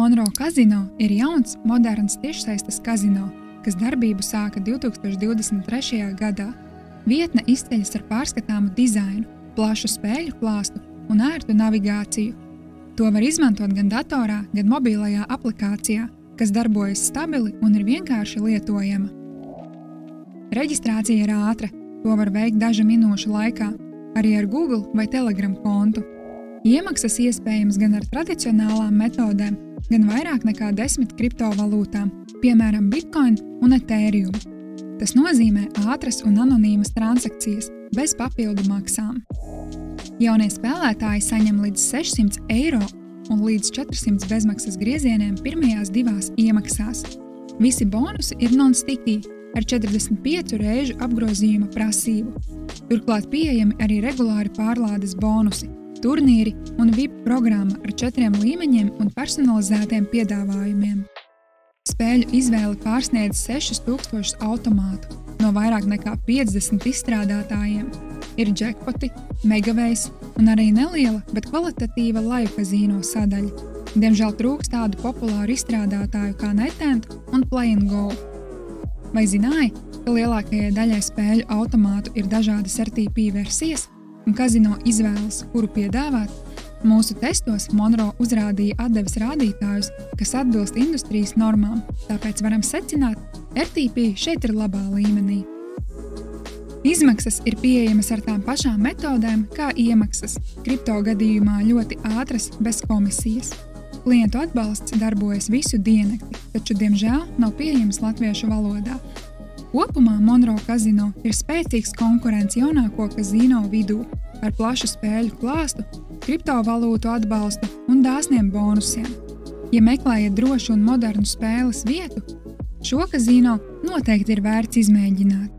Monroe Casino ir jauns, moderns tiešsaistes kazino, kas darbību sāka 2023. gadā. Vietne izceļas ar pārskatāmu dizainu, plašu spēļu klāstu un ērtu navigāciju. To var izmantot gan datorā, gan mobilajā aplikācijā, kas darbojas stabili un ir vienkārši lietojama. Reģistrācija ir ātra, to var veikt dažu minūšu laikā, arī ar Google vai Telegram kontu. Iemaksas iespējams gan ar tradicionālām metodēm, gan vairāk nekā 10 kriptovalūtām, piemēram Bitcoin un Ethereum. Tas nozīmē ātras un anonīmas transakcijas bez papildu maksām. Jaunie spēlētāji saņem līdz 600 eiro un līdz 400 bezmaksas griezieniem pirmajās 2 iemaksās. Visi bonusi ir non-sticky ar 45 reižu apgrozījuma prasību. Turklāt pieejami arī regulāri pārlādes bonusi, turnīri un VIP programma ar 4 līmeņiem un personalizētiem piedāvājumiem. Spēļu izvēle pārsniedz 6000 automātu no vairāk nekā 50 izstrādātājiem. Ir jackpoti, megavejs un arī neliela, bet kvalitatīva live kazino sadaļa. Diemžēl trūkst tādu populāru izstrādātāju kā NetEnt un Play & Go. Vai zināji, ka lielākajai daļai spēļu automātu ir dažādas RTP versijas un kazino izvēles, kuru piedāvāt? Mūsu testos Monroe uzrādīja atdeves rādītājus, kas atbilst industrijas normām, tāpēc varam secināt, RTP šeit ir labā līmenī. Izmaksas ir pieejamas ar tām pašām metodēm kā iemaksas, kripto gadījumā ļoti ātras, bez komisijas. Klientu atbalsts darbojas visu diennakti, taču, diemžēl, nav pieejams latviešu valodā. Kopumā Monroe Casino ir spēcīgs konkurents jaunāko kazino vidū, ar plašu spēļu klāstu, kriptovalūtu atbalstu un dāsniem bonusiem. Ja meklējat drošu un modernu spēles vietu, šo kazino noteikti ir vērts izmēģināt.